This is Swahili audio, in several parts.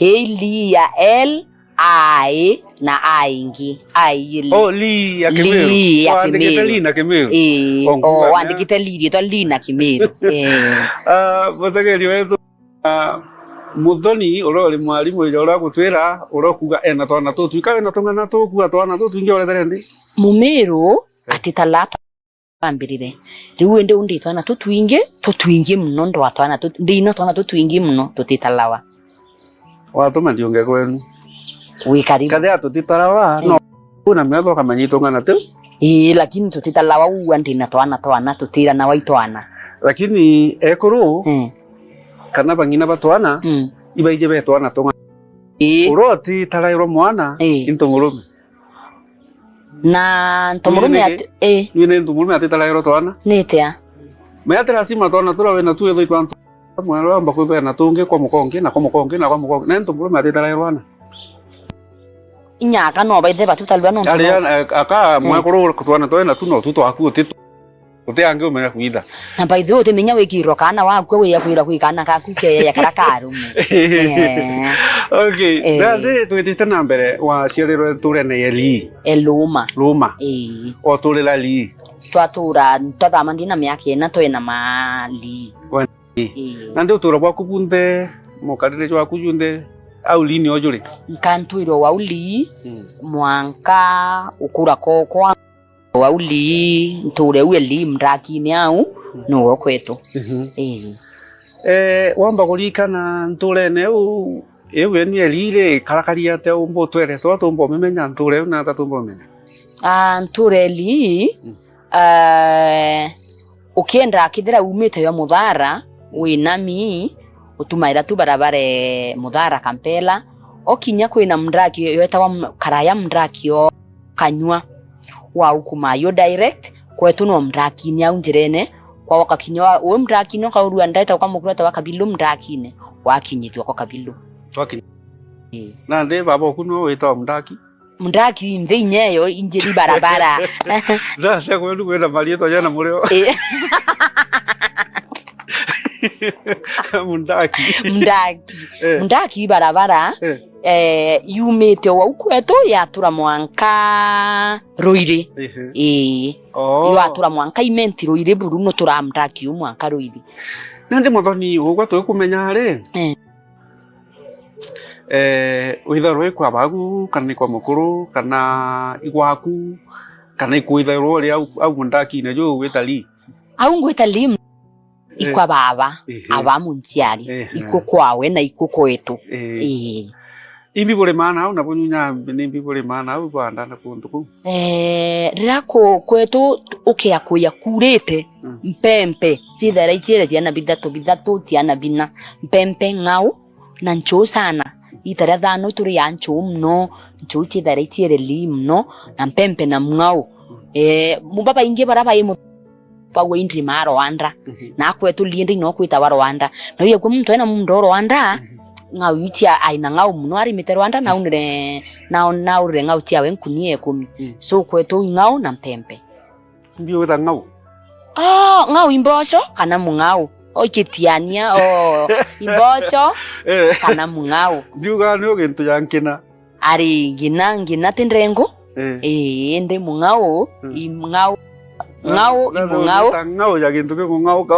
Li ya L I na I ingi. I. Oh, Li ya Kimeru. Li ya Kimeru. Li na Kimeru. Andikite Li to Li na Kimeru. Muthageri wetu Muthoni urori mwarimu ira uragutwira urokuga ena twana tutu ikawe na tungana tuku atwana tutu ingi uretere ndi Mumeru atitalato ambirire riu ende undi twana tutuingi muno ndo atwana tutu ndino twana tutuingi muno tutitalawa watuma ndionge kwenu wikaribu kathia tutitalawa no kuna mĩatho kamanyitungana tu lakini tutitalawa uandi na twana tutira na waitwana lakini ekuru kana bangina batwana ibaije betwana tonga uroti talairo mwana intongurume na ntomurume ati nine ntomurume ati talairo twana netea meatera sima twana turawe na tuwe twantu mwana amba kwebe na tunge kwa mukonge na ntomurume ati talairo wana inyaka no baithe batutalwa no aka mwakuru twana twana tuno tuto akuti uteange umenya kuida na baithe utemenya wekiro kana wakwe we yakwira kwikana kakuke ya karakaru okay ndaze twitite na mbere wa ciariro turene Eli Luma o turela Li twatura twathama ndina miaka ena twena mali na ndio tura bwa kubunde mukarire wa kujunde au Li ni ojuri nkantuiro wa Li mwanka ukura kwa wa Li nture we Li mraki ni au no kwetu wamba kulikana nturene u ewe ni Eli karakaria te umbo twere so tumbo memenya nture na tatumbo menya nture Li ukienda kithira umite ya muthara winami utumaira tu barabare muthara Kampela okinya kwina mndraki yetawa karaya mndraki o kanywa wa ukumayo direct kwetu no mndraki ni au njirene kwa wakakinywa we mndraki no kaurua ndaita kwa mukurata wa kabilu mndrakine wakinyithwa kwa kabilu na nde baba kuno weta mndaki ndinyeyo injiri barabara da se kwenu kwenda malieto jana mureo mndaki barabara yumete wa ukweto yatura mwanka Ruire yatura mwanka imenti Ruire Bruno tura mndaki umwanka Ruire nande Muthoni ugwa twe kumenya ri witharwe kwa bagu kana kwa mukuru kana igwaku kana ikuitharwo ri au mndaki ne jo wetali au ngwetali ikwa baba abamuntiari iko kwawe na iko kwetu imbi bole mana au nabunya nimbi bole mana au banda na kuntuku rako kwetu ukiakuya kurete mpempe tithera itiere tiana bidatu tiana bina mpempe ngau na ncho sana itara dhano turi yancho mno ncho tithera itiere limno na mpempe na ngau mubaba inge baraba imu pawe indri maro wanda na kwetu lindi no kwita waro wanda no ye kwa mtu ena mndoro wanda ngau yutia aina ngau mno ari mitero wanda na unre na ure ngau tia wenkunie 10 so kwetu ngau na mpempe ndio weta ngau ngau imbosho kana mungau okitiania imbosho kana mungau ndio gano gintu yankina ari ngina tendrengo ende mungau ngau ngau ya gintu ke ngau ka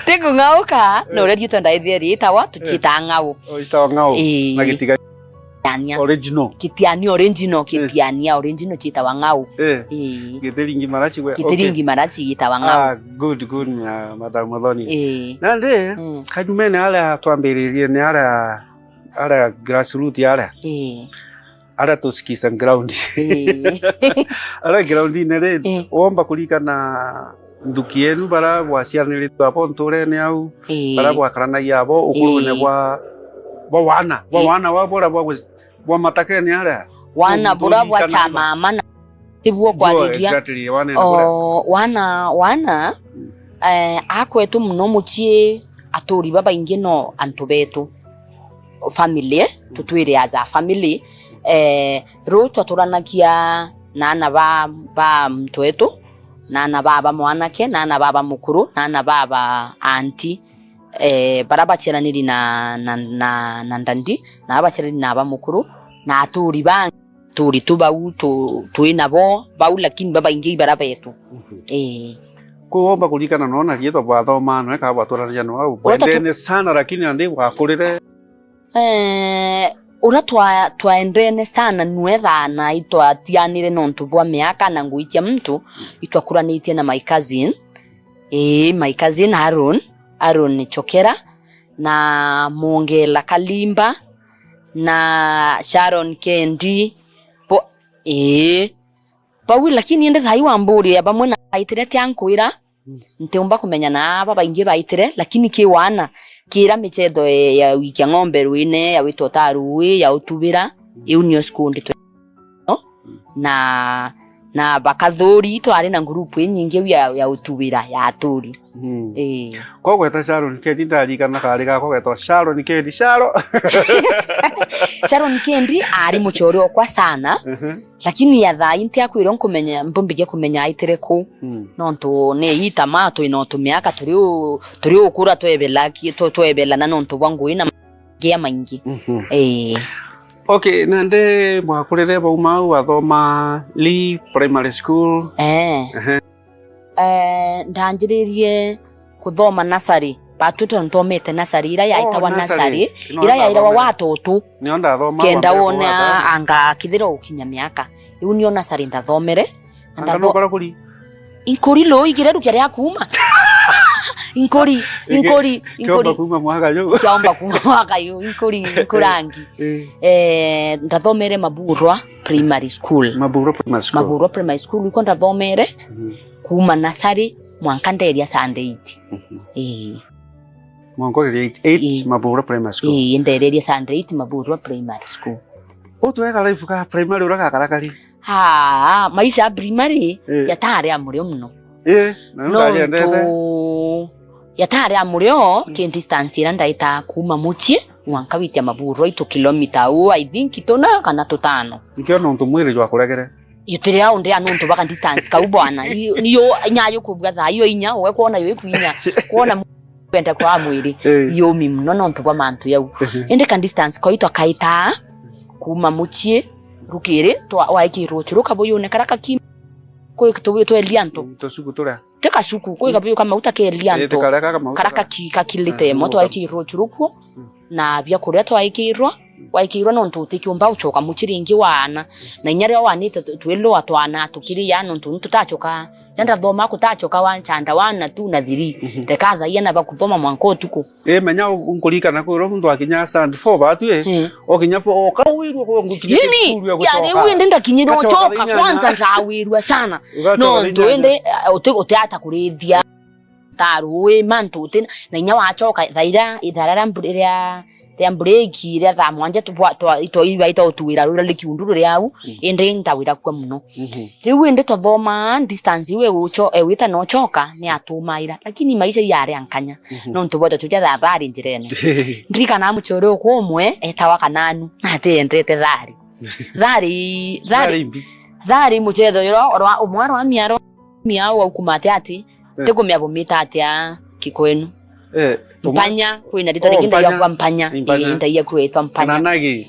Tegu ngau ka no ready to ndai tawa tuchita ngau itawa ngau na gitiga original kitiania original chita wa ngau gitiringi marachi itawa ngau good madam Muthoni nande kanyumene ala twambiririe ni ala grassroots ala tusikiza ground ala ground nere omba kulikana nduki yenu bara bwaciaraniritwe abo nturene au bara bwakaranagia abo ukurune wana wa bora bwa matakeni ala wana bora bwa chama mana tibuo kwalidia wana akwetu muno mutie atori baba ingeno antubetu family tutwire as a family ro twaturanakia nana ba mtwetu nana baba mwanake nana baba mukuru nana baba anti baraba ciaraniri na ndandi na abaciarani na abamukuru na aturi bangi turi tubau tuina bo bau lakini baba ingi baraba yetu kuomba kulikana nona rieto bathoma no ka batwarania no au kwendene sana lakini andi wakurire ura twaendene sana nwetha na itwatianire nontu bwa miaka na nguitia mtu itwakuranitie na my cousin Aaron Chokera na Mongela Kalimba na Sharon Kendi Pawi lakini ende thai wamburi ya bamwe na baitire tiankwira nteumba kumenya na baba ingi baitire lakini kiwana kira michetho ya wikia ng'ombe ruine ya wito tarui ya utubira union school na bakathuri twari na group nyingi ya utubira ya aturi kwa gweta Sharon Kendi ndari kana kari ga kwa gweta Sharon Kendi Sharon Kendi ari muchori okwa sana lakini ya thaa inte akwira nkumenya mbombigia kumenya aitere ku nonto ne yita mato inoto miaka turi ukura twebela na nonto wangu ina gia maingi Okay, nande mwakurire bauma wathoma Lee Primary School. Ndanjiririe kuthoma nursery. Batuto nthomete nursery ira yaitawa nursery. Ira yairawa watoto. Nionda thoma. Kenda wona anga kithiro ukinya miaka. Iu nio nursery ndathomere. Ndathomera kuri. Inkuri lo igireru kia ria kuma. Inkuri kiomba kuma mwaka yo inkurangi ndathomere Maburwa Primary School Maburwa Primary School iko ndathomere kuma nursery mwanka nderia Sunday 8 mwanka nderia 8 Maburwa Primary School nderia Sunday 8 Maburwa Primary School tuweka life ka primary uraka karakari maisha ya primary yatari amuri muno yatari amureo ke distance ira ndaita kuma muchie mwanka witia Maburwa 2 kilomita I think tona kana tutano nikio nonto mwiri jwa kuregere yutire au ndi anonto baka distance ka ubwana niyo nyayo kubwa tha iyo inya we kuona yo ikuinya kuona kwenda kwa mwiri yo mimno nonto bwa mantu yau ende kan distance ko ito kaita kuma muchie rukire to waikirwo churuka boyone karaka kim ko ikitowe to elianto to sukutura teka suku ko ikabuyo kama utake elianto karaka kakilite moto waikirwo churuko na bya kuria to waikirwo nonto utikiumba uchoka muchiringi wana na inyare wanite twelo atwana tukiri ya nonto tutachoka yanda thoma kutachoka wanchanda wana tu na thiri rekatha yana bakuthoma mwanko tuko menya unkulika na ko ndo akinya sand 4 batu okinya fo okawirwa ko ngukinya yari wende ndakinyiro choka kwanza ndawirwa sana nonto ende oteata kurithia taruwe mantu tena na inya wachoka thaira itharara mburia ria breaki ria tha mwanja to ibaita otuwira rura likiunduru riau ende ndawira kwa muno riu ende tothoma distance iwe ucho wita no choka ni atumaira lakini maisha yari ankanya no ntuboda tuja tha bari njirene ndika na muchore okomwe etawa kananu ate endete thari muchezo yoro orwa umwaro wa miao au kumate ati teko miabomita atia kikwenu mpanya kwina rito riginda ya kwa mpanya nda ya kwetwa mpanya nanagi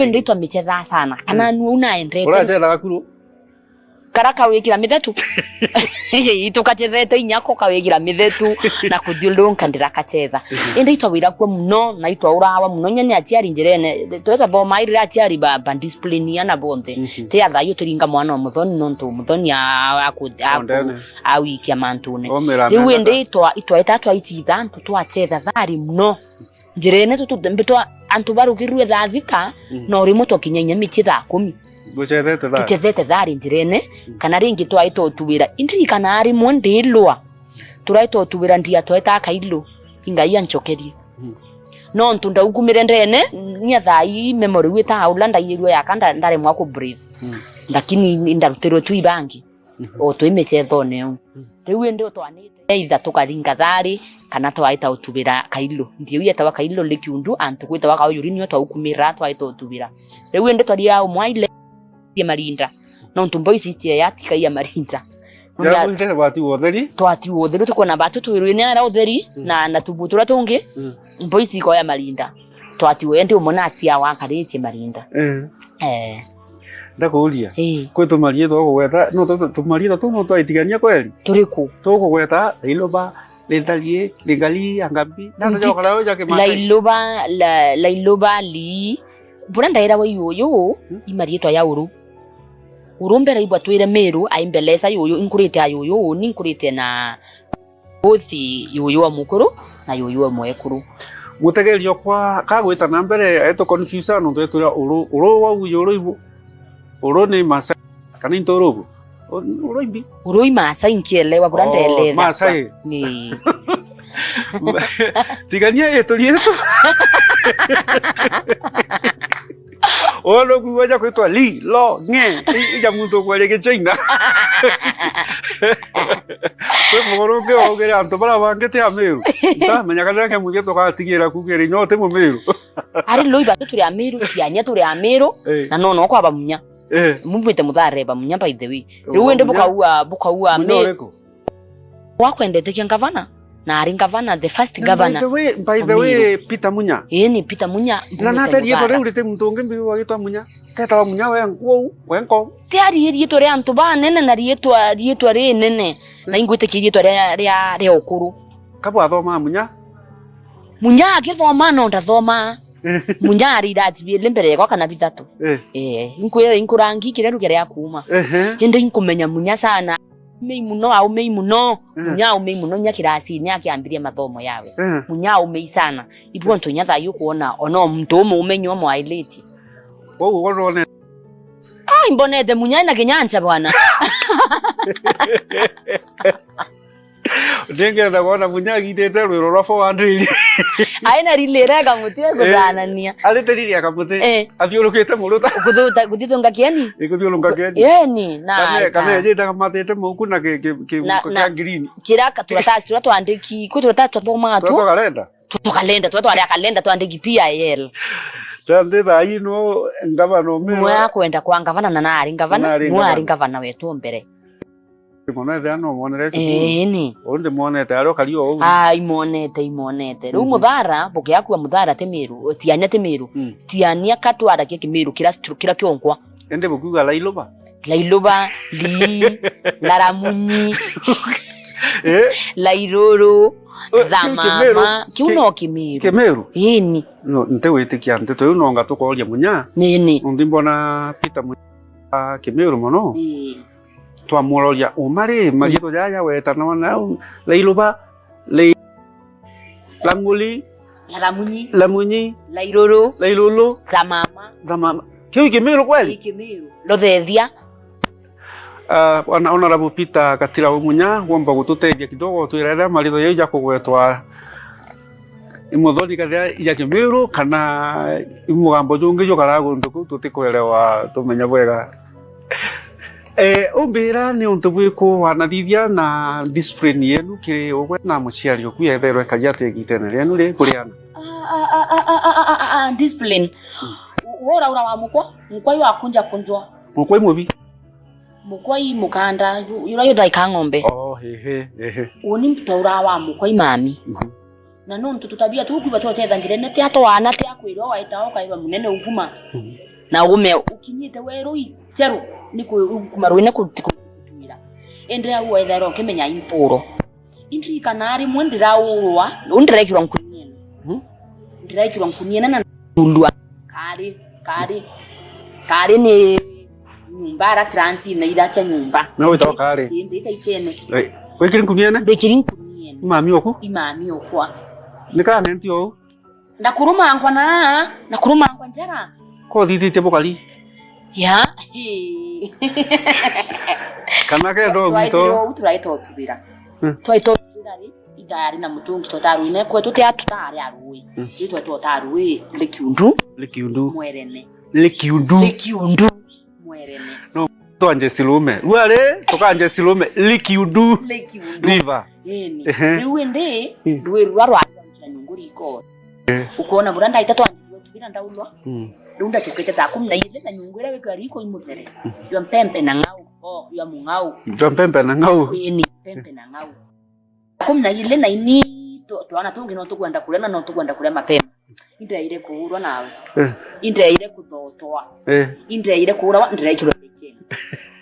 nditwa michetha sana kana nuna endete urachetha gakuru karaka wikira mithetu itukachethete inyako kawikira mithetu na kuthiulunka ndirakachetha nditwa wira kwa muno na itwa urawa muno nyene aciari njirene tweta thoma iri aciari ba discipline yana bonde te athayo turinga mwana muthoni nonto muthoni awikia mantune riu nditwa itwa ititha twachetha thari muno njirene tutembetwa antu barukirwe tha thita no rimo tokinyanya michi tha 10 tuchethete thari njirene kana ringi twaito tuwira indri kana ari mondilwa turaito tuwira ndia tweta kailo ingai anchokerie no ntunda ukumire ndene nya thai memory wita aulanda yirwe yakanda ndare mwako breathe lakini ndarutirwe tu ibangi o twimechetho neo riu ende twanite itha tukaringa thari kana twaita utubira kailo ndio yetawa kailo likiundu antu kwita waka yurinyo twaukumira twaita utubira riu ende twaria umwaile ya marinda no ntumbo isi tia yatika ya marinda Ya kuitera bati wotheri. Twati wotheri tukona batu twirwine ara utheri na tubutura tungi. Mboisi ko ya marinda. Twati wende umona atia wakaritie marinda. Ndakuria. Kwe tumarie twagweta no tumarie tu no twaitigania kweli. Turiku. Tugweta iloba lentalie legali angapi. Na ndio kala ja ke la iloba li. Buranda era wa yoyo imarie twa ya uru. Urumbera ibwa twire Meru aimbeleza yoyo inkurite ayoyo ni inkurite na bothi yoyo wa mukuru na yoyo wa mwekuru. Mutegerio kwa kagwita na mbere eto confusion ndo etura uru wa yoyo ibu uru ni masa kana intorogo uru imbi uru imasa inkielewa buranda eleza masa ni tigania yetu lietu Olo kuwaja kwitwa li lo nge ija muntu kweleke China. Kwe mugoro ke ogere anto bara bangete a Meru. Ta menya kana ke mugeto ka tigira kugere nyote mu Meru. Ari loiba turi a Meru tianya turi a Meru na no kwa bamunya. Mumwite muthareba munya by the way. Riu wende bukaua Meru. Wakwendete kya gavana? Na ari gavana the first governor. By the way Peter Munya. Ni Peter Munya. Na nata rieto reu rite mutonge mbi wagitwa Munya. Keta Munya wenko. Tiari rieto ria antu ba nene na rieto ri nene. Na ingwite ki rieto ria okuru. Kapo athoma Munya. Munya akithoma no ndathoma. Munya ari datsbi lembere kwa kana bitatu. Inkwira inkurangi kireru kire akuma. Hinde inkumenya Munya sana. Mei muno munya umei muno nyakirasi nyakiambiria mathomo yawe munya umei sana ibu ntu nyatha yukuona ono mtu umenyo mo aileti wone imbonete munya na kinyancha bwana Denga na kuona Munya gitete rwiro rwa 400 aina rilera mutie kudanania alete akamute athiurukite muruta kuthithunga kieni ikuthiurunga kieni ni na kana yeta kamatete muku na ke green kiraka turatasi twandiki kuturatasi twathoma tu tukalenda kalenda twandiki pia yel tande thai no ngavana Meru mwa kwenda kwa ngavana na nari ngavana wetu mbere Monete ano monete ni onde monete aro kalio imonete ru muthara boke yakua muthara te Meru tiania te Meru tiania katwara ke Meru kira kionkwa ende bokuga lailoba li laramunyi lairoro dhamama kiuno Meru ini no ntewetikia nteto unonga tukoria Munya nini ndimbona Peter Munya Meru mono twamuroria umare magito jaya weta na lailoba lamunyi lairoro dhamama kio Meru kweli lo thethia honorable Peter Katira Munya womba gututeithia kidogo twirera marito yeja kugwetwa imuthoni kathia ya Meru kana imugambo jungi jo karago nduku tutikuelewa tumenya bwega umbira ni untu bwiko wanathithia na discipline yenu kiri ugwe na muciari oku yetherwe kajate gitene rienu ri kuriana discipline wora wa mukwa yu akunja kunjwa mukwa mubi mukwa mukanda yura yo thaika ng'ombe uni mtaura wa mukwa mami na no ntu tutabia tu kuba twetha ngirene ti atwana ti akwirwo waita okaiba munene uguma na ume ukinyite weru iteru niko kumarwine kutumira endra wethero kemenya impuro intri kanari mwendiraurwa undirekirwa nkunien na ndulwa kari ni nyumba ra transi na ida cha nyumba na wito kari ndita ichene wekirin kunien mami oku nika nentio nakuruma angwa njara ko diti bokali ya kana ke do mito turaito tubira twaito ri idari na mutungi totaruine kwetu te atutari arui itwa totarui lekiundu mwerene no to anje silume wale tokanje silume lekiundu river riwende rwerwa nyunguri ko ukona buranda itatu anje tubira ndaulwa Runda chokete ta 12 na nyungwira weka riko imutere. Yo mpempe na ngau. Yo mungau. Yo mpempe na ngau. Ni mpempe na ngau. 12 na ini twana tungi no tukwenda kulema no tukwenda kulema mapema. Indre ile kuurwa nawe. Indre ile kutotoa. Indre ile kuura ndre chiro pekeni.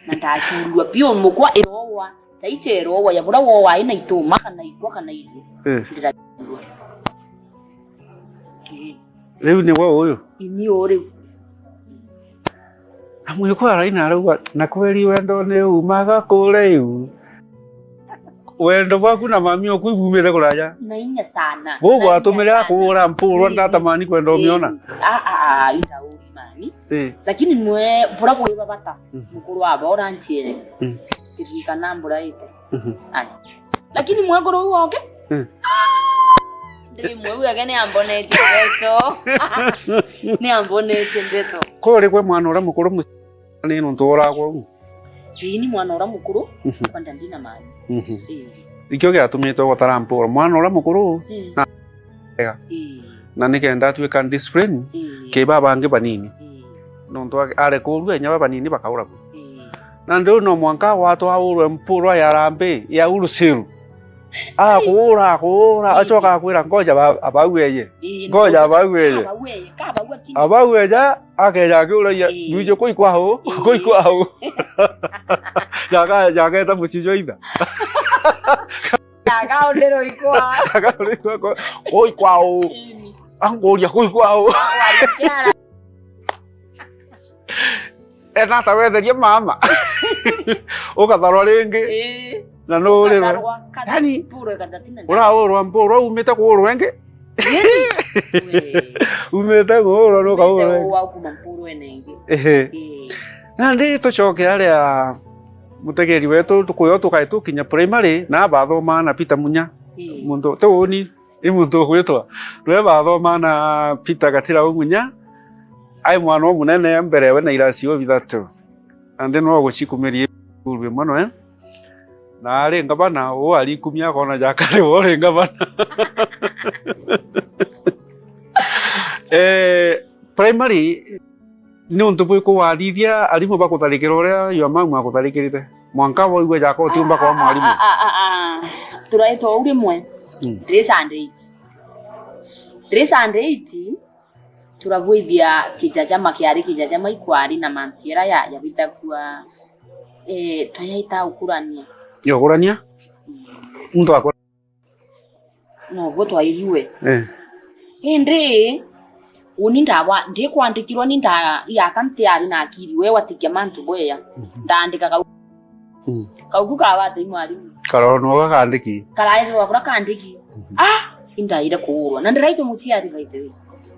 Na ndachurwa pio mukwa irowa. Taichero wa yabura wa ina ituma kana itwa kana ile. Ndira. Leo ni wao huyo. Ni ore. Amwe kwa raina ruga na kweli wendo ne umaga kule yu. Wendo bwaku na mami okuvumire kuraja. Na inya sana. Bobo atumira kuura mpuro ndatamani kwenda umiona. Ita uri mani. Lakini mwe pura kuiba bata. Mukuru aba oranchiere. Kirika nambura ite. Lakini mwe goro uoke? Ndiri mwe uya ne ambonete ndeto. Ne ambonete ndeto. Kore kwe mwana ora mukuru musani no ntora ko. Ni mwana ora mukuru kwanda ndina mali. Ikyo gya tumito gotara mpuro mwana ora mukuru. Na nikenda tuika discipline ke baba ange banini. No ntoa are ko ruenya baba banini bakaura. Na ndo no mwanka watu aurwe mpuro ya rambe ya urusiru. Kuura achoka kwira ngoja abaweye. Ngoja abaweye. Abaweye akeja kula ya nuje koikwa ho. Jaga ta musijo iba. Jaga ondero ikwa. Koikwa ho. Angoja koikwa ho. Ena tawe de mama. Okataro lenge. Na no le. Yani ora mpuro umeta ko wenge. Umeta ko no ka oro. Wa kuma mpuro enenge. Na ndi to choke ale mutegeri wetu tukuyo tukaitu kinya primary na bathoma na pita munya. Muntu to oni imuntu kwetwa. Rwe bathoma na pita gatira umunya. Ai mwana omunene mbere we na irasio bithatu. Ande no guchikumerie urwe mano na arenga bana o ali kumia kona jakare orenga bana. Primary ni untu bwiko warithia alimu bakutharikira uria yo mamu akutharikirite mwanka wo igwe jako tiumba kwa mwalimu. Turaito uri mwe. Dress and 8 turabuithia kijajama kiari kijajama ikwari na mantiera ya bitakua twayaita ukurania. Yo kurania? Muntu akora. No go twairiwe. Endre unindawa ndi kwandikirwa ninda ya kantiari na akiri we watikia mantu boya. Ndandika kaugu kawate mwalimu. Karono wakandiki. Karairo wakura kandiki. Indaira kuurwa. Na ndiraito mutiari baite.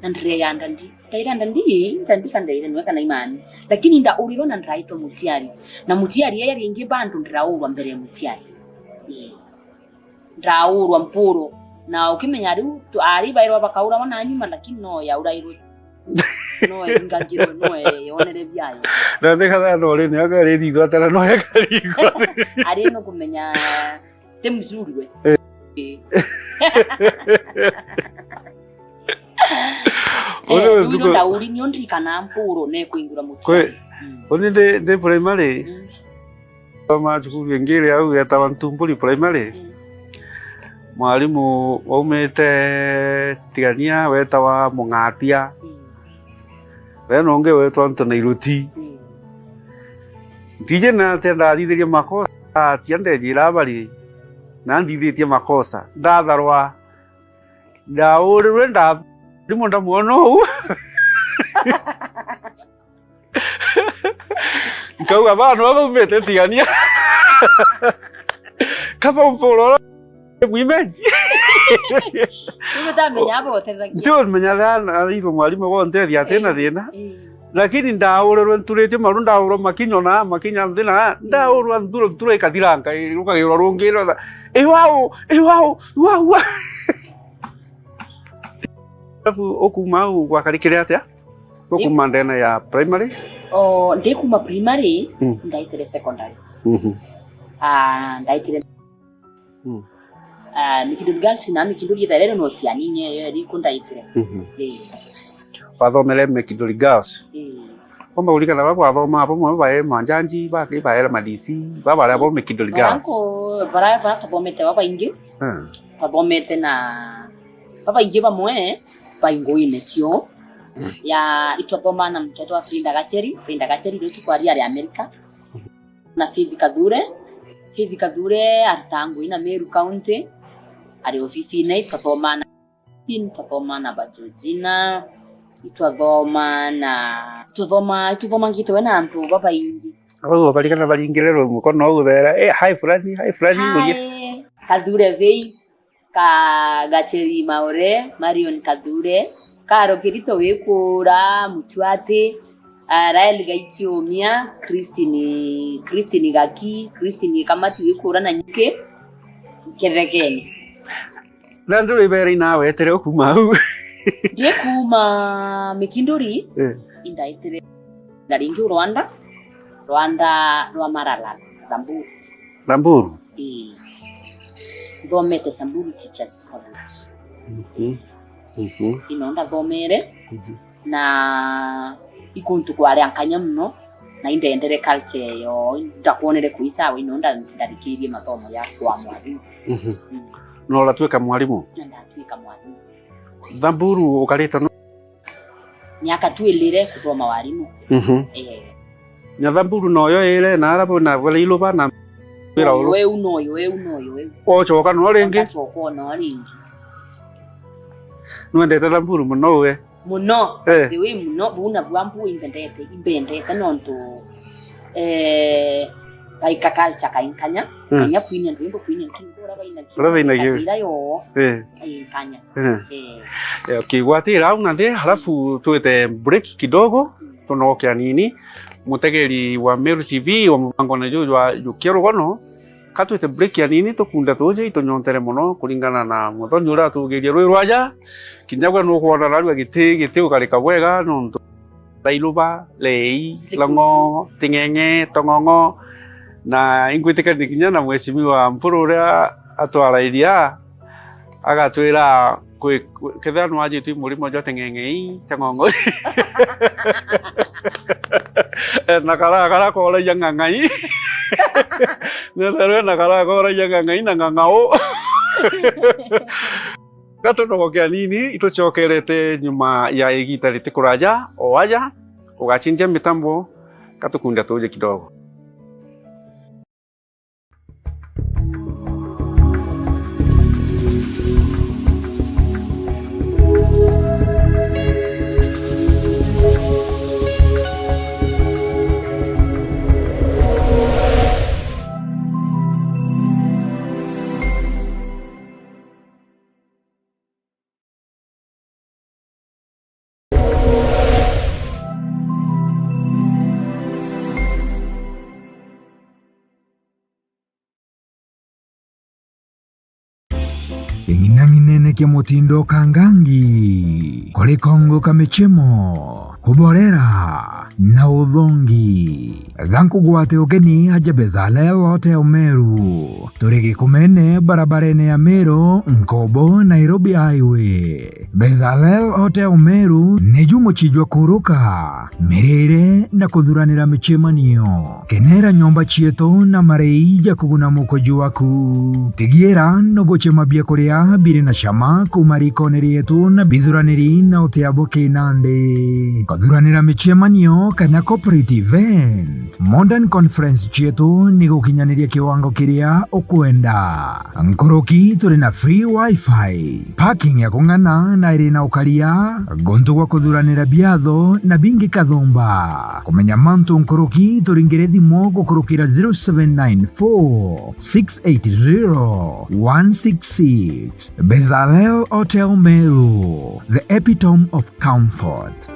Na ndire ndandi. Ndaira ndandi kandaira nweka na imani. Lakini nda uriro na ndiraito mutiari. Na mutiari yari ingi bantu ndiraurwa mbere mutiari. Ndiraurwa mpuro. Na ukimenya ari bairwa bakaura wana nyuma lakini no ya urairo. No ingajiro no yonere byayo. Na ndeka no le nyaga le digo atara no ya karigo. Ari no kumenya temuzuri we. Ono nduko tauri nyondri kana mpuro ne kuingura muti. Kwe. Oni de primary. Kama chukuru ngire au ya tawantumbuli primary. Mwalimu waumete tigania wetawa mungatia. Weno nge wetwa ntona iruti. Tije na tenda thithirie makosa tiende jira bari. Na ndithitie makosa. Ndatharwa. Ndaurwe ndimonda muono. Nkauga bana waumete tigania. Kama mpolo Mwimeji. Nimtamenya hapo tena. Ndio menyana hizo mwalimu wao ndia tena tena. Lakini ndaurwe nturete marunda uro makinyona makinya ndina ndaurwa nduro ture kadiranga iruka giro rungiro. Wow. Afu okumau kwa karikire atia? Okuma ndena ya primary? Ndikuma primary ndaitire secondary. Ndaitire Mikidul girls na mikidul yeterero no tianinye yari kunda itire. bathomere Mekindori Girls kwamba ulikana babo athoma hapo mwe bae manjanji bake bae madisi baba abo Mekindori Girls bara kathomete baba ingi kathomete na baba ingi bamwe baingoine cio ya itwathoma na mtoto wa Frida Gacheri ndio kwari ya Amerika na Fithi Kadhure aritangu ina Meru County ari ofisi ina itwathoma na Bajojina itwathoma ngitwe na antu baba ingi abo balikana balingirero mukono ubera hi fulani uye Kadhure vei ka Gacheri Maure Marion Kadhure karo kirito wekura Mutwate Rael Gaichiomia Christine Gaki Christine Kamati wekura na nyike Kethekeni Nando iberi nawe etere kuma die kuma Mekindori inda etere daringi Rwanda rwa Marala Ramburu Gomete Samburu Teachers College inonda gomere na ikuntu kware ankanya muno na indendere culture yo ndakuonere kuisawa inonda ndarikirie mathomo ya kwa mwalimu no latweka mwalimu Thamburu ukareta no miaka tuilire kuthoma walimu nya Thamburu noyo ire na arabo na wale iloba na wira ulu we unoyo ochoka no ringi nuendete Thamburu muno we muno dewe muno buna bwampu imbendete nonto baika culture kainkanya nya kwinya ndimbo kwinya kingora baina yo kainkanya ukigwatira au nande halafu tuete break kidogo tunokia nini mutegeri wa Meru TV wa mpango na wa JUKIA RUGONO katuete break ya nini tukunda tuje itonyontere muno kuringana na muthonyi ura tugerie rwi rwaja kinyagwa no kuona narwa gite ukareka bwega nonto lailuba lei lango tingenge tongongo na ingwitika dikinya na mweshimiwa mpurura atwarairia agatwira ketha no aje tu murimo jo tingenge tongongo na kara ko le yangangai na kara ko le yangangai na ngangao gato no kwa nini itochokerete nyuma ya igita litikuraja owaja ugachinja mitambo katukunda tuje kidogo Inginanginene kia mutindo kangangi kuri Kongo kamechemo kuborera na uthongi gankugwate ugeni aja Bezalel Hotel Meru turigi kumene barabarene ya Meru Nkobo Nairobi Highway. Bezalel Hotel Meru neju muchijwa kuruka mirire na kuthuranira michemanio kenera nyomba chieto na mareija kuguna mukoju waku tigiera no gochema bia kuria biri na shama kumarikonerie yetu na bithuraniri na utiabo kinande kuthuranira michemanio kana corporate event modern conference chietu ni gukinyaniria kiwango kiria ukwenda nkoroki turi na free wifi parking ya kung'ana na iri na ukaria gontu gwa kuthuranira biatho na bingi kathumba kumenya mantu nkoroki turingire thimo gukurukira 0794 680 166 Bezalel Hotel Meru, the epitome of comfort.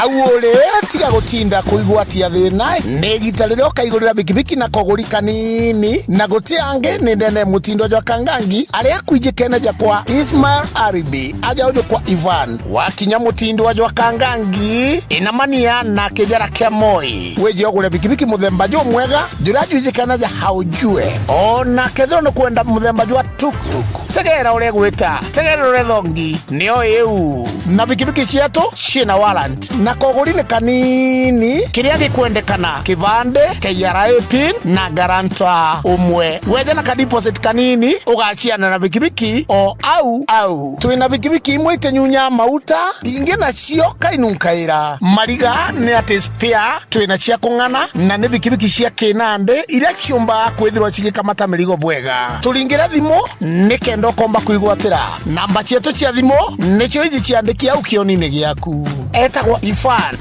Awole tiga gutinda kuigwatia thina ni gitarire ukaigurira bikibiki na koguri kanini na gutiange ni ndene mutindo jwa kangangi aria kuijikene ja kwa Ismail Aribi aja ujo kwa Ivan wakinya mutindo jwa kangangi inamania na kijara kia Moi weje ogure bikibiki muthemba jo mwega jura juijikene ja haujue ona kethiro no kwenda muthemba jwa tuktuk tegera ure gwita tegera ure thongi nio eu na bikibiki ciato cina warrant na koguri ni kanini kiria gikwendekana kibande KRA pin na garanta umwe weje na deposit kanini ugachiana na bikibiki o au twina bikibiki imwe ikenyunya mauta inge na cio kainunkaira mariga ni ati spare twina cia kung'ana na ni bikibiki cia kinande iria ciumba kwithirwa cigikamata mirigo bwega turingira thimo ni kendo komba kuigwatira namba cietu cia thimo nicio iji ciandikia au kioni-ini giaku etagwo Ifan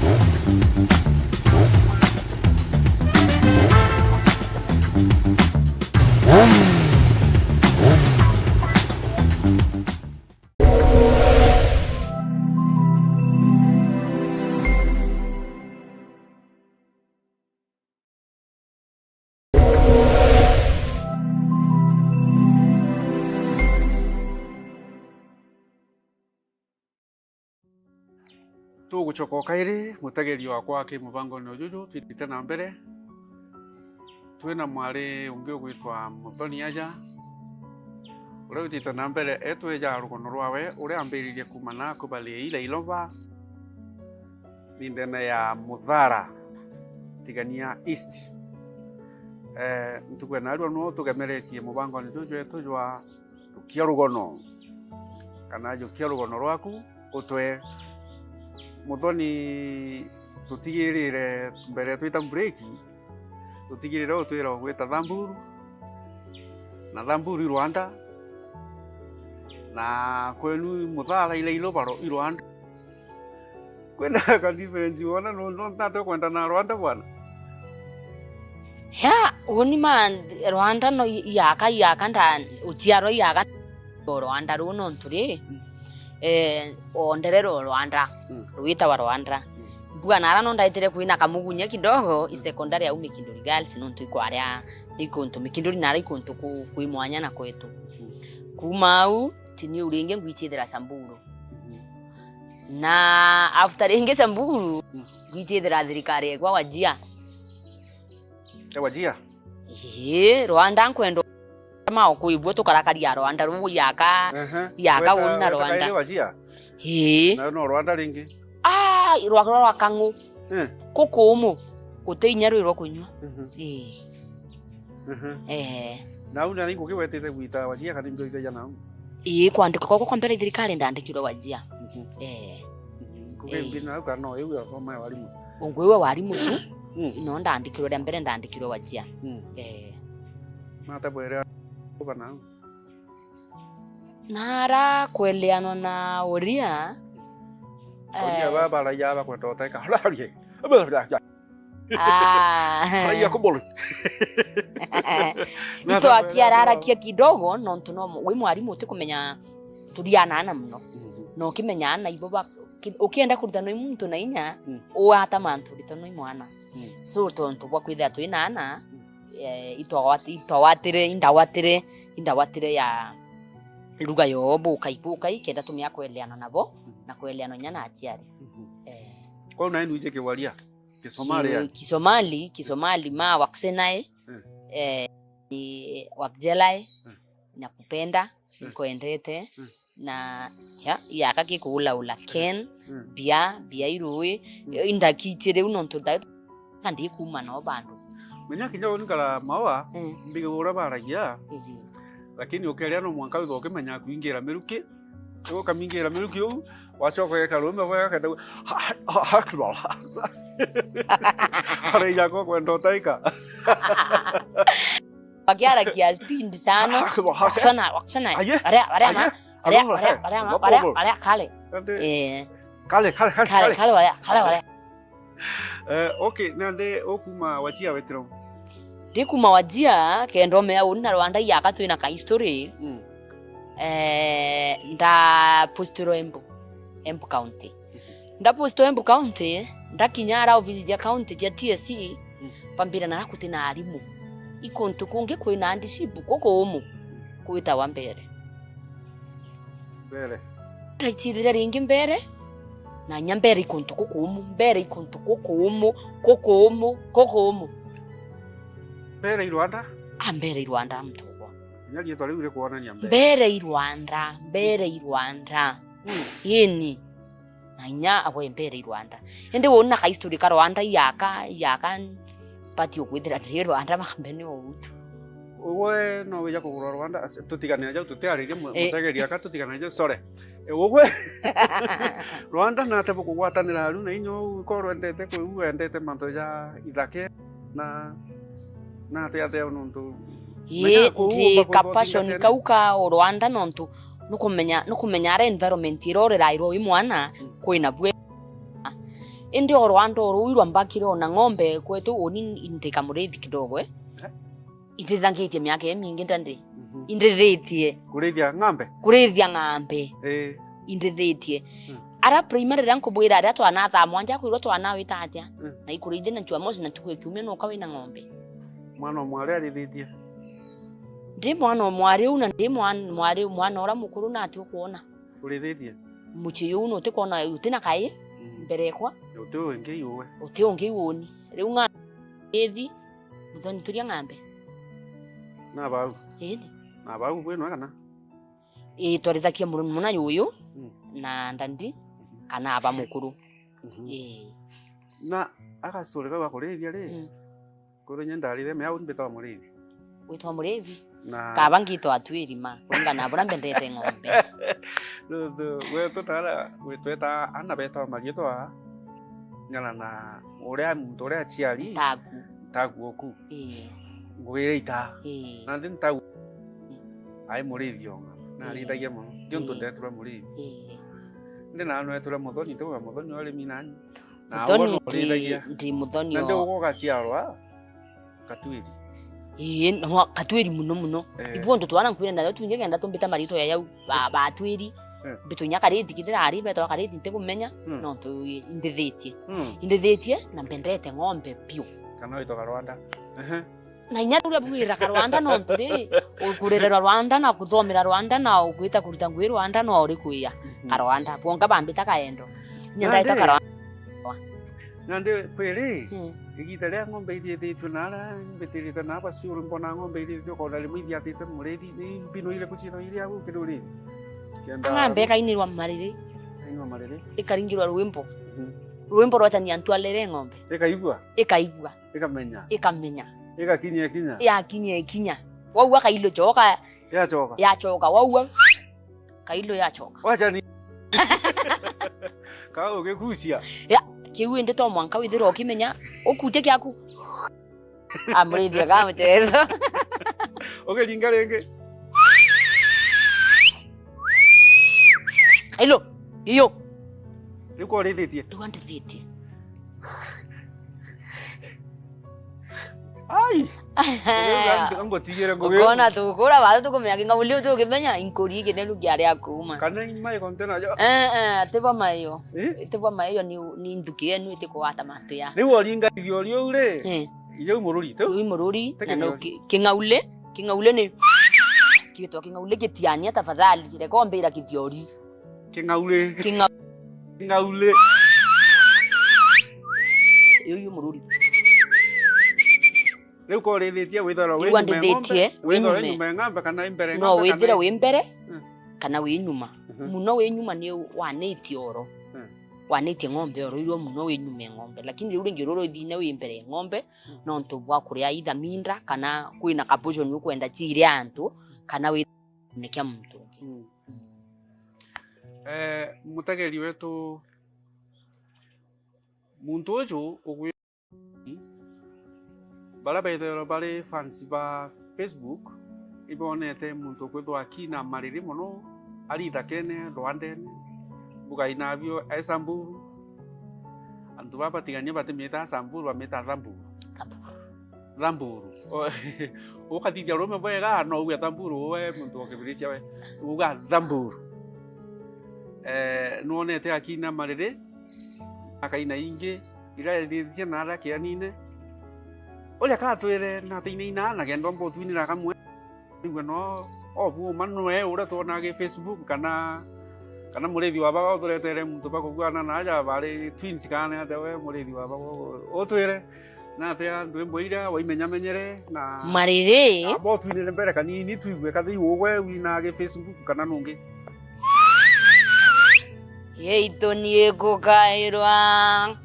tugucoka kairi mutagerio wakwa ki mubango ni ujuju twitite na mbere twina mwari ungi ugwitwa Muthoni aja uri witite na mbere etweja rugono rwawe uri ambiririe kumana kubali ile ilova nindene ya Muthara tigania East ntukwe na no tugemeretie mubango ni ujuju etujwa JUKIA rugono kana JUKIA rugono rwaku utwe Muthoni tutigirire mbere twita break tutigirire utwira gwita Thamburu na Thamburu Rwanda na kwenu Muthara ile ilobaro Rwanda kwenda ka difference wana no ntate kwenda na Rwanda bwana ya woni man Rwanda no yaka ndani utiaro yaka Rwanda runo nturi onderero Rwanda ruita wa Rwanda bwana ara no ndaitire kuina kamugunya kidogo i secondary au Mikinduri girls no ntuikwaria ikonto Mikinduri nara ikonto kuimwanya na kwetu kumau tini uringe ngwitithira Samburu na after inge Samburu ngwitithira thirikari kwa Wajia Wajia Rwanda nkwendo ma okuibwo tukarakaria Rwanda rugu yaka wona Rwanda no Rwanda ringi rwa kangu kukumu uteinya rwiro kunywa na una ningo kiwetete gwita Wajia kana ndio ite jana kwandika kwa mbere thirikari ndandikirwo Wajia kumbina ka no ewe asoma walimu ongwewe walimu no ndandikirwo ria mbere ndandikirwo Wajia mata bwera bana nara kweleano na Uria baba la yaba kwenda uteka halarie ya kubolo ito akiarara kia kidogo no ntuno we mwarimu utikumenya turiana na muno no kimenya na ibo ukienda kuruta no muntu na inya uata mantu ritono imwana so tonto bwa kwitha twinana indawatire ya luga yobo kaibuka ikenda tumia kweleana nabo na kweleana nyana achiari kwa una inu ije kiwalia Kisomali ma waksenae ni wakjelai na kupenda nikoendete na ya kaki kuula ken bia irui indakitire unonto da kandi kuma no bandu menya kinyo nikala mawa mbige ura baragia lakini ukelia no mwanka ugoke menya kuingira Meruki ugo kamingira Meruki wachoka ya karume wa kada hakbal are yako kwenda taika bagiara kia speed sana waksana are kale okay nande okuma Wajia wetro dikuma Wajia kendo mea una Rwanda yaka tu ina ka history nda posturo Embu County Ndaposto Embu County ndakinya ara office ya county ya TSC pambira na kutina arimu ikontu kungi kwina andishibu koko umu kuita wa mbere raitire ringi mbere na nyambere ikontu koko umu mbere ikontu koko umu mbere i Rwanda mbere i Rwanda mtogwa nyali twali ule kuonania mbere i Rwanda yeni nanya abwe mbere i Rwanda ende wona ka history ka Rwanda yaka pati okwithira ndi Rwanda makambeni outu Uwe no wija kugura Rwanda tutigania ja tutiaririe mutegeria ka tutigania ja sore uwe Rwanda na te kugwatanira haru na inyo ukorwo ndete ku endete manto ja ithake na te ate nuntu ye kapassion kauka Rwanda nontu nukumenya ara environment irorera iro imwana kwina bwe indi Rwanda ruirwa mbakire ona ng'ombe kwetu oni indika murithi kidogo itithangitie miaka mingi ndande indithitie kurithia ng'ombe indithitie ara primary rank bwira ara twana tha mwanja kwirwo twana witatia na ikurithi na chwa mosi na tukwe kiumia no kawina ng'ombe mwana mwari arithitie ndi mwana mwari una ndi mwana ora mukuru na ati ukuona urithitie muchi yu no tikona utina kai mbere kwa uti ungi woni riu nga ethi muthoni turia ng'ambe na bau eni na bau bwenu kana twarithakia muruni muna yuyu na ndandi kana aba mukuru na agasore ka bakorethia ri kuru nyendarire me au mbeta murithi witwa murithi na kabangito atwirima wenga na bora mbendete ng'ombe wetu tara wetweta ana beta magitwa ngana na uria muntu uria chiari tagu oku ngwire ita na ndin tagu ai murithi onga na rithagia muno kionto ndetura murithi ndina no etura muthoni tuga muthoni ori minani na muthoni ndi muthoni na ndio goga ciarwa katwiri no katwiri muno ibondo twana nkwira nayo tunye genda tumbita marito ya yau ba twiri bitunya karithi kithira ari beto karithi ntikumenya no tu indithitie na mbendete ng'ombe piu kana ito Rwanda na inya turia bwira ka Rwanda no nturi ukurerera Rwanda na kuthomera Rwanda na ukwita kuruta ngwi Rwanda no uri kuya ka Rwanda bonga bambita kaendo nyanda ita ka Rwanda nande pere igitare ng'ombe ithithitwe nara mbetirite na basiuru mbona ng'ombe ithithitwe ko dali mwithia tete murethi ni mbino ile kuchino ile au kiduri ng'ambe kainirwa mariri ikaringirwa rwimbo rwatania ntwalere ng'ombe ikaigua ikamenya yakinya waua kailo choka yachoka waua kailo yachoka wacha ni kao gekucia ya kiu inde to mwanka withiro kimenya okute kyaku amrithia kama chezo ogelinga renge Hello, iyo. Niko rithitie. Tuandithitie. Ai. Ngo tigere ngo. Kona tu kura ba tu kumya kinga ulio tu kimenya inkuri kene lugiare akuma. Kana imai kontena jo. Teba mayo. Teba mayo ni ndukie nu ite ko ata matu ya. Ni wolinga igiorio ure. Iyo mururi tu. Mururi na kingaule ni kitu kingaule kitiania tafadhali reko mbira kidiori. Kingaule. Iyo mururi. Leo ko rithitie withara we nyuma ng'ombe kana imbere no withira we mbere kana we nyuma muno we nyuma ni waneti oro waneti ng'ombe oro iro muno we nyuma ng'ombe lakini uri ngiroro thine we mbere ng'ombe no ntu bwa kuria ida mindra kana kuina kapotion yo kwenda chiri antu kana we nekia muntu mutegeri wetu muntu uju ogwe bara bethero bari fans ba Facebook ibonete muntu kwithwa kina mariri muno ari thakene Rwandene bugaina bio Samburu antu bapatigania batimita Samburu bameta Ramburu ukathithia rume bwega no uya Samburu we muntu okibirisia we uga Ramburu nuonete akina mariri akaina ingi ira thithia na ara kianine oria katwire na teinina na kendo mbo twinira kamwe nigwe no obu manwe ura tona ge Facebook kana murithi wa bago turetere muntu bakugwana na aja bari twins kana atewe murithi wa bago otwire na atea ndwimbo ira waimenyamenyere na mariri abo twinire mbere kanini twigwe kathi ugwe wina ge Facebook kana nungi yeito nie kukairwa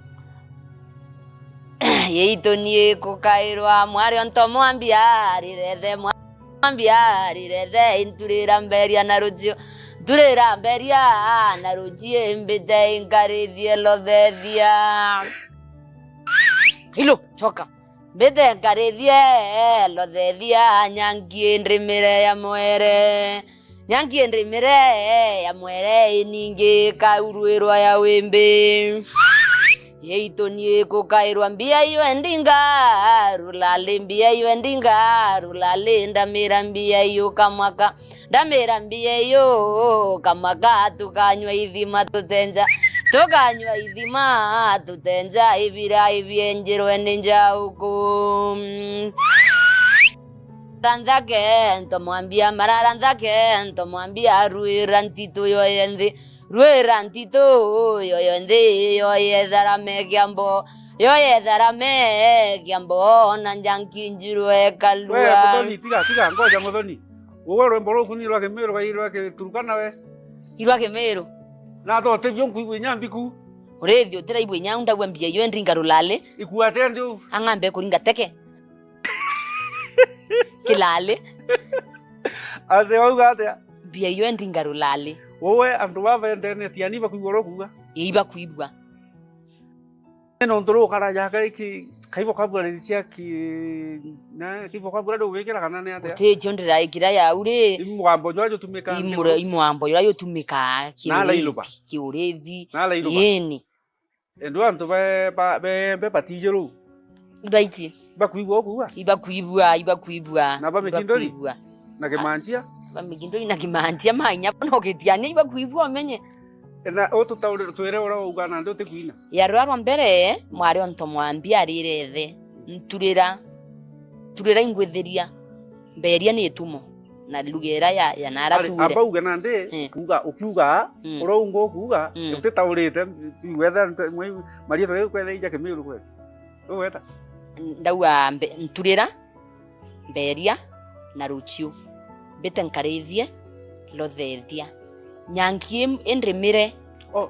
yeito nie kukairwa mwari onto mwambia rirede inturira mberia na rujio turira mberia na rujie mbite inkarithie lothethia hilo choka mbite inkarithie lothethia nyangi ndrimire ya mwere nyangi ndrimire ya mwere iningi kaurwirwa ya wimbi yeito nie kukairwa mbia iyo endinga rulale mbia iyo endinga rulale ndamira mbia iyo kamaka ndamira mbia iyo kamaka tukanywa ithima tutenja ibira ibienjerwe ninja huku randake ntomwambia mararanthake ntomwambia ruira ntito yoyendi ruira ntito yoyendi yoyetharame kiambo na njankinjirwe kalua we muthoni tiga ngoja muthoni uwe rwimbo ruku ni rwake Meru rwake Turukana we irwake Meru na to te bionku igwe nyambiku urethio tira ibwe nyaunda gwa mbia yo ndringa rulale ikuate ndio angambe kuringa teke kilale ate wauga atia mbia yo ndringa rulale uwe andu baba internet yani bakuigwa rokuga iba kuibwa no ndoro karaja ki kaivo kabura cia ki na kaivo kabura do wekera kana ne atia te jondira ikira ya ure imwambo jwajo tumika imwambo yo tumika ki urethi yeni endo antu be patijero ibaiti bakuigwa okuga iba kuibwa na ba mekindori na kemanchia ba mekindori na kemanchia manya no ketiani iba kuibwa menye na oto taure twere ora ugana ndo te kuina ya rwarwa mbere mwari onto mwambia rireze nturira ingwetheria mberia ni tumo na lugera ya nara ture aba ugana nde kuga ukiuga oro ungo kuga ute taurete wether maria tore kwethe ija Meru kwe weta ndawa nturira mberia na ruchio bete nkarithie lothethia nyangi endrimire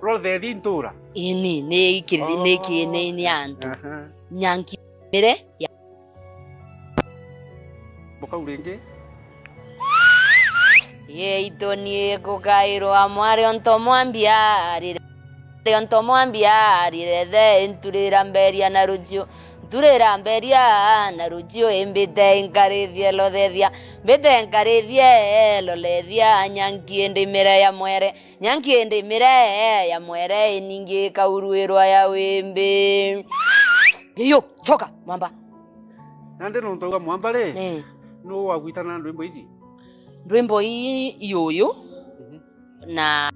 lothethi ntura ini ni antu nyangi mire ya boka urenge yeito nie kukairwa mwari onto mwambia rirede nturira mberia na rujio turira mberia na rujio imbite inkarithie lothethia mbite inkarithie lolethia nyangi ndimire ya mwere iningi kaurwirwa ya wimbi iyo choka mwamba nande no ntoga mwamba le no wagwitana ndwimbo ici ndwimbo iyoyo na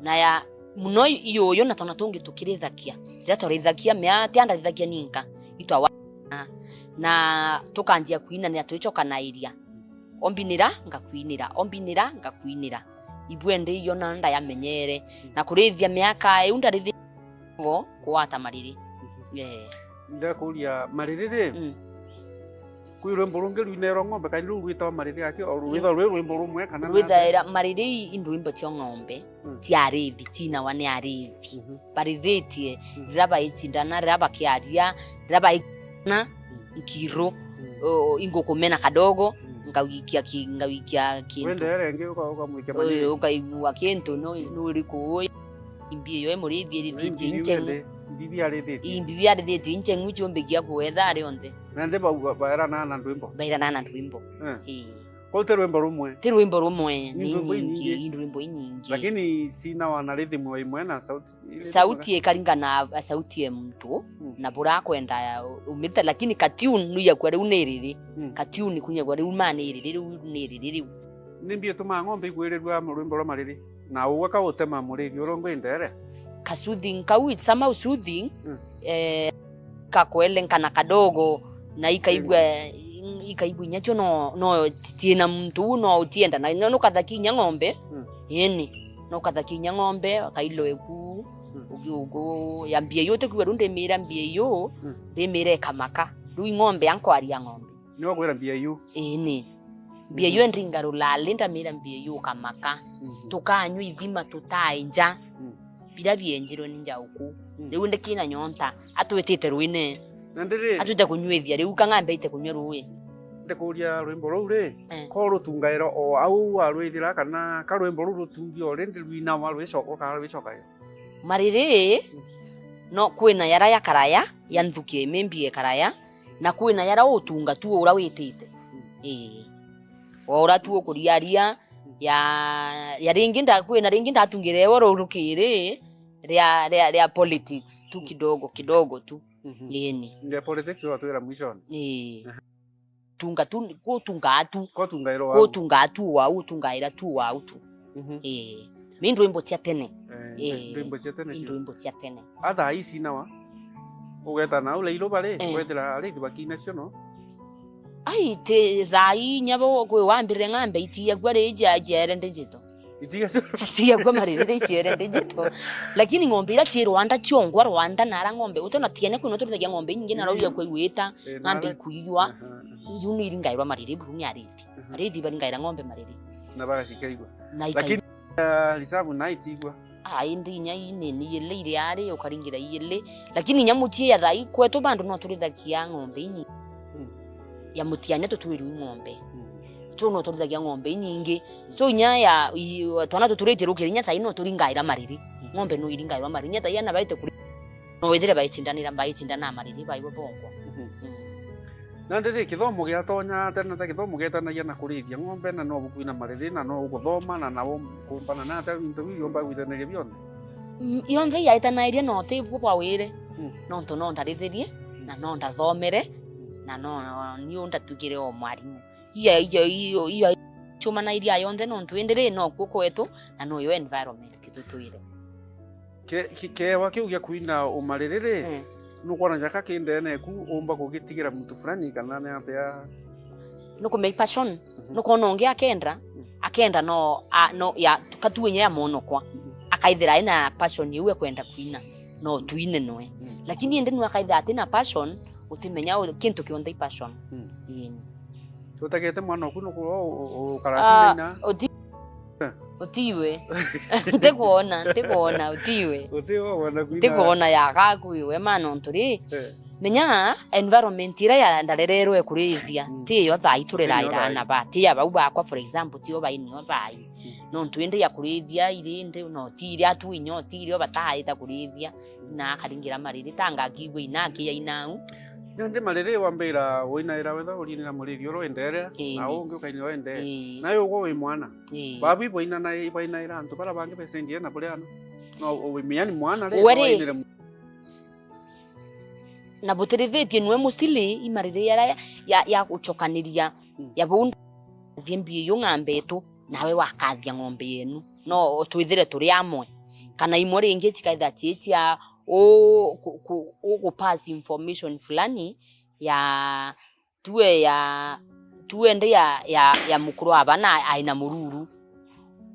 ya muno iyoyo na tona tungi tukirithakia rira torithakia mea tianda rithakia ninka itwa na tukanjia kuina ni atwichoka na iria ombinira ngakuinira ibwende iyo na nda ya menyere na kurithia miaka eunda rithigo kuata mariri ndakuria mariri kwi rwimbo rungi rwinero ng'ombe kandi rwitwa mariri yake o rwitha rwimbo rumwe kana rwitha mariri indwimbo cia ng'ombe cia arithi tina wani arithi barithitie raba itindana raba kiaria raba na nkiro ingokomena kadogo ngawikia wendere ngi ukamwikia mariri ukaigua kintu no uriku imbi yo murithi rithinje bibi arithiti inche ng'uchi ombegia kuwetha ari onthe nande baira na ndwimbo kote rwimbo rumwe ti rwimbo rumwe ni rwimbo nyingi lakini sina wana rhythm imwe na sauti ekaringana sauti ya mtu na bora kwenda umita lakini katune nuya kwa uniriri katune kunya kwa umaniriri nimbie tuma ng'ombe igwererwa rwimbo rwa mariri na uwaka utema murithi urongo indere soothing kau it's somehow soothing kakwele kana kadogo na ikaibwa nyacho no tiena mtu no utienda na no kathakinya ng'ombe no kathakinya ng'ombe kailoeku ugo yambie yote kwa runde mira mbie yo ndemire kamaka rui ng'ombe yanko aria ng'ombe no kwera mbie yo mbie yo ndringa rulale ndamira mbie yo kamaka tukanywa ithima tutainja bila bienjiro ninja uku riu ndikina nyonta atwetete ruine atute kunywithia riu kang'ambe ite kunywa rui ndekuria rwimbo ruu ri ko rutungaira o au arwithira kana ka rwimbo ruu rutungi o rindi rwina marwicoka kana rwicoka mariri no kwina yara ya karaya ya nthukie membie karaya na kwina yara utunga tu ura witite ora tu ukuriaria ya ringi kwina ringi ndatungire woro rukiri ria politics tu kidogo tu ya politics wa tuira mwishoni tunga tu ko tunga tu wa utungaira tu wa utu Mindro imbo cia tene. Ndwimbo cia tene. Atha ici nawa. Ugeta na ule ilo bale, wetera ale dibakina cio no. Ai te rai nyabo kwe wambire ng'ambe itia gware jere ndejito. Itia kwa marire jere ndejito. Lakini ng'ombe ira ci Rwanda ciongwa Rwanda nara ng'ombe utona tiene kuno tuthagia ng'ombe nyingi na rawia kwe wita ng'ambe kuywa. Njuni iringairwa marire buruni ariti. Ariti baringaira ng'ombe marire. Na baga cikaigwa. Lakini lisabu naitigwa ndi nya ineni yele ire ari ukaringira yele lakini nyamutie ya thai kwetu bandu no turithakia ng'ombe nyingi ya mutiane tutwiri ng'ombe tu no turithakia ng'ombe nyingi so nya ya twana tuturite rukiri nya thai no turingaira mariri ng'ombe no iringairwa mariri nya thai ana baite kuri no wethire baitindanira baitindana mariri baibo bongwa na ndiri kithomo gia tonya tena ta kithomo getanagia na kurithia ng'ombe na no bukuina mariri na no guthoma na nabo kumpana na ta into yomba gwithanagia bione yonze yaitanairie no te bwa wire no to no ndarithirie na no ndathomere na no ni onda tugire o mwarimu iya chuma na iria yonze no twendere no kwetu na no yo environment kitutuire ke wakiugia kuina umaririri nukwana jaka kindene ku omba kugitigira mtu fulani kana ne atia no make passion no kono ngia akenda no ya tukatuenya ya mono kwa akaithira ina passion iwe kwenda kuina no tuine noe lakini ende no akaitha atina passion utimenya kintu kionde passion tutagete mwana kuno ko karatina Otiwe. Tekuona otiwe. Tekuona ya gakuiwe mano nturi. Menya environment ira ya ndarerero ekurithia. Ti yo thai turera ira na ba. Ti aba uba kwa for example ti oba ini obai. No ntwende ya kurithia irinde no ti ira tu inyo ti ira batai ta kurithia na karingira mariri tanga kigwe inake ya inau. Nde marere wambira woinaira wetha urinira muriri oro endere na ungi ukaini wende nayo ugo wi mwana babi boina na ibainaira antu bara bange besendie na buliano no wi miani mwana re wainira na buterithetie nwe mustili imarire ya gucokaniria ya bunda thimbie yo ng'ambe tu nawe wakathia ng'ombe yenu no twithire turi amwe kana imwe ringi tikaitha tietia pass information fulani ya tuende ya mukuru aba na aina mururu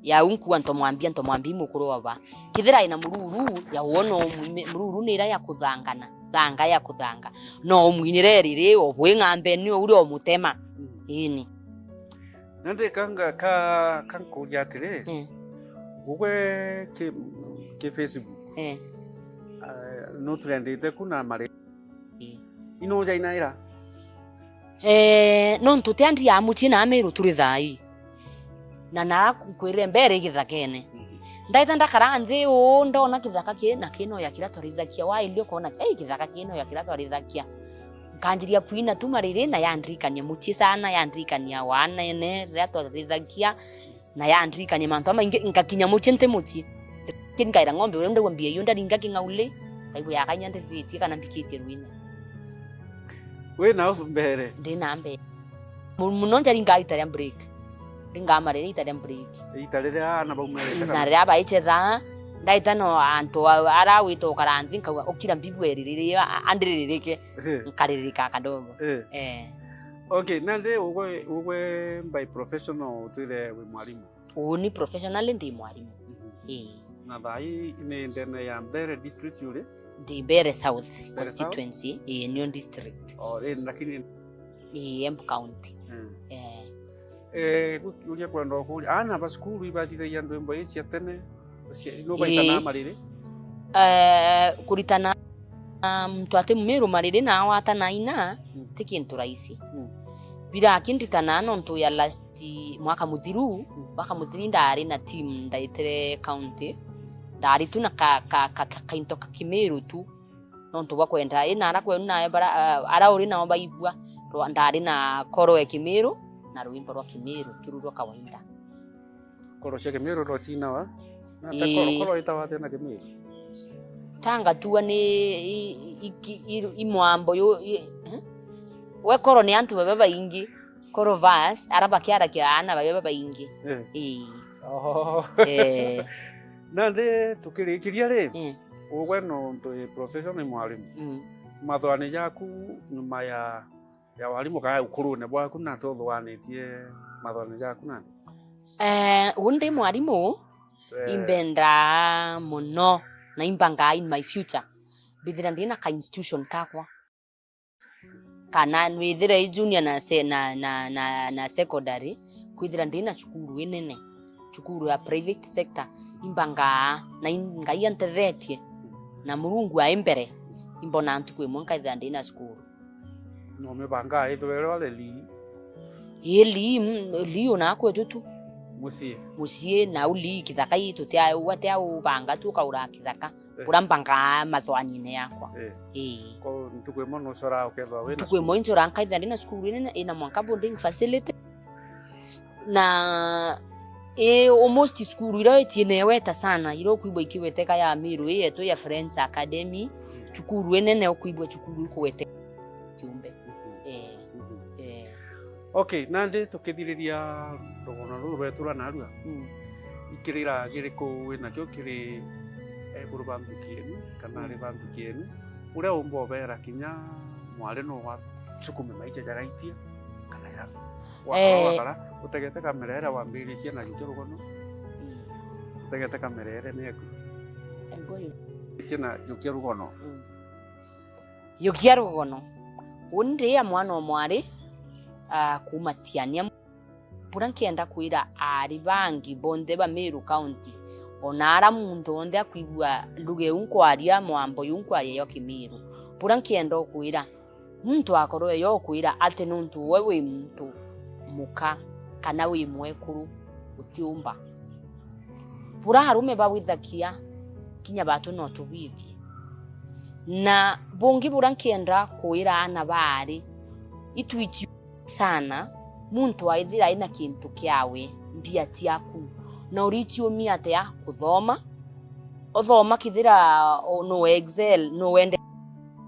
ya unku antomwambia mukuru aba kithira aina mururu ya wono mururu nira ya kuthangana thanga ya kuthanga no mwinire riri obwe ng'ambe ni uri o mutema ini nande kanga kankuria atire ugwe ke Facebook no trendite kuna mare ino jainaira no ntutiandi ya muti na Meru turi thai na kwire mbere githakene ndaita ndakara nthi ndona kithaka kina kino ya kira twarithakia wa ilio kona kithaka kino ya kira twarithakia kanjiria kuina tu marire na yandrikania muti sana yandrikania wana ene ria twarithakia na yandrikania mantu maingi ngakinya muti nte muti kingaira ng'ombe uri ndagwa mbia yunda ringa kingaule aibu ya kanyande viti kana mbikitie ruine we na usumbere ndina mbe muno njari ngaita break ringa marire ita break ita rere ana baumere na rya baichetha ndaitano anto arawito karanthi nkauga ukira mbibwerire andiririke nkaririka kadogo. Okay, nande ugwe by professional utire we mwalimu. Uni professional ndi mwalimu. Na thai ni ndene ya Mbere district yule? Ndi Mbere South constituency, Union district. Lakini Embu county. Ulia kwenda kuli ana ba skulu ibadire ya ndembo ichi atene no baitana marire. Kuritana mtu ate Meru marire na watana ina tikintu raisi. Bira kinditana nonto ya last mwaka muthiru ndari na team ndaitere county ndari tu na kainto Meru tu nonto bakwenda ina ara kwena bara ara uri na baibwa ndari na koro ya Meru na rwimbo rwa Meru tururwa kawaida. Koro cia Meru ro china wa na koro itawate na Meru tanga tuwa ni imwambo yo we koro ni antu baba ingi koro vas araba kiara kiana baba ingi nande tukirikiria ri ugwe no ndo professional mwalimu mathwani yaku nyuma ya walimu ka ukurune bwaku na tothwanitie mathwani yaku nande undi mwalimu imbenda muno na imbanga in my future bidira ndina ka institution kakwa kana nwithire junior na secondary kwithira ndina cukuru inene cukuru ya private sector imbanga na ngai antethetie na Murungu a imbere imbona antu kwe monka ithira ndina cukuru no me banga ithwero ale li ona kwetu tu musie na uli kithaka itu tia watia ubanga tu kaura kithaka kurambanga mathwani yakwa ko ntukwe mono sora ukethwa wena tukwe moinjo ranka ithira ndina cukuru ina mwanka bonding facility na almost skuru ira etiene weta sana iro kuibwa ikiweteka ya Meru yetu ya Friends Academy chukuru enene okuibwa chukuru kuwete kiumbe okay nande tukithiriria rugono ruru rwetura narua ikirira giriko wina kyo kiri burubantu kienu kana ri bantu kienu uria umbobera kinya mwale no wa chukume maicha jaraitia kana ya wakara utegete kamerera wambirikia na gikyo rugono utegete kamerera neku emboyo kina JUKIA rugono JUKIA rugono undi ya mwana omwari kumatiania purankienda kwira ari bangi bonde ba Meru county onara muntu onde akwibwa luge unkwaria mwambo yunkwaria yo Meru purankienda kwira muntu akoro yo kwira ate nuntu wewe muntu muka kana we mwekuru utiumba pura harume bawithakia kinya batu no tubibi na bongi burankienda kwira ana bari itwiti sana muntu aithira ina kintu kiawe mbia tiaku na uritio miate ya kuthoma othoma kithira no excel no wende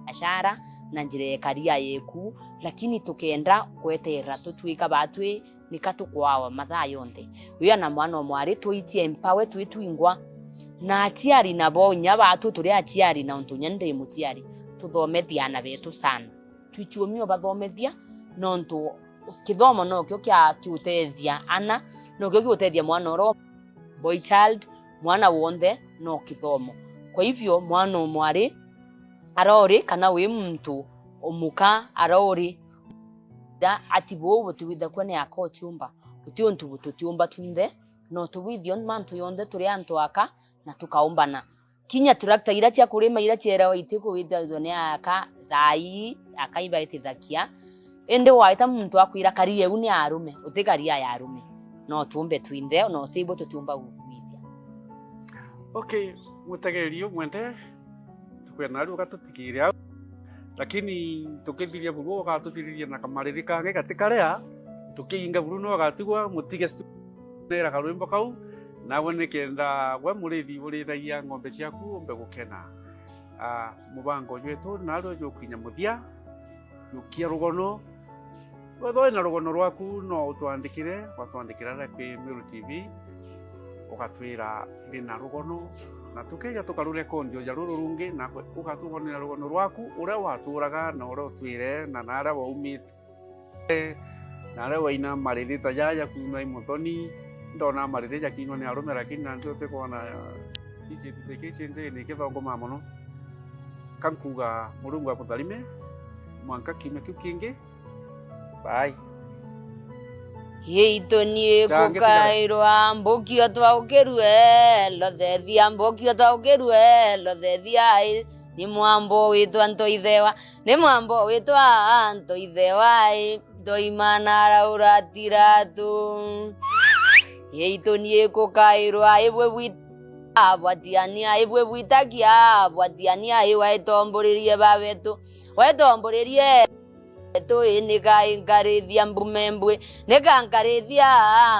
ashara na njire karia yeku lakini tukenda kwetera tutwika batwe nikatukwawa mathaa yonde uya na mwana omwari tuitie empower twitwingwa na atiari na bonya batu turi atiari na untunya ndi mutiari tuthomethia na betu sana twichuomio bathomethia nontu kithomo no kyo kya kiutethia ana no kyo kiutethia mwana oro boy child mwana wonde no kithomo kwa hivyo mwana omwari arori kana we muntu omuka arori da atibo butuwitha kwene yako tiumba utiontu bututiumba twinde no tuwithio mantu yonde turi antu aka na tukaumbana kinya tractor ira tia kurima ira tiera waitiku witha zone aka thai akaiba itithakia ende waita muntu akwira karie uni arume utikaria ya arume no tumbe twinde no tibo tutiumba gwithia okay mutagerio mwende tukwenaru gatutikiria lakini tukithiria buru gatutiriria na kamariri kange gatikarea tukiinga buru no gatigwa mutige stera karwimbo kau nawe nikenda we murithi urithagia ng'ombe ciaku umbe gukena mubango jwetu naro jukinya muthia JUKIA rugono wathoe na rugono rwaku no utwandikire watwandikira kwi Meru TV ugatwira ndina rugono na tukeja tukarure kondio ja ruru rungi na ugatubonera rugono rwaku uria waturaga na uria utwire na nara waumite nara waina marithita jaja kuima imotoni ndona marithita kinwa ni arume lakini nanzo tekona isi tutekeshe nje ni kithongo mamono kankuga murungu akutharime mwanka kime kingi bye Yeito nie kukairwa mbokio twaukerwe lothethia mbokio twaukerwe lothethia ni mwambo witwa ntoithewa ni mwambo witwa ntoithewa toimana rauratiratu yeito nie kukairwa ibwe wita bwatiania ibwe witakia bwatiania iwaitomboririe babetu waitomborerie to nika inkarithia mbumembwe nika nkarithia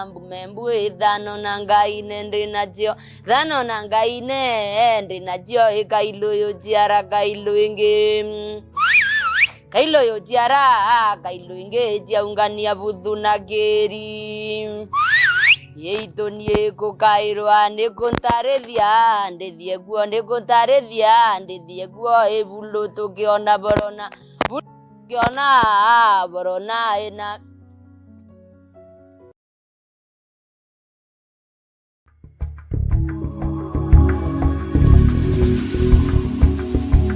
mbumembwe thano na ngai nende nacio thano na ngai nende nacio ikailo yo jiara kailo ingi kailo yo jiara kailo ingi jiaungania buthu na geri yeito nie kukairwa nikuntarithia ndithie guo nikuntarithia ndithie guo ebulo tukiona borona kiona borona ena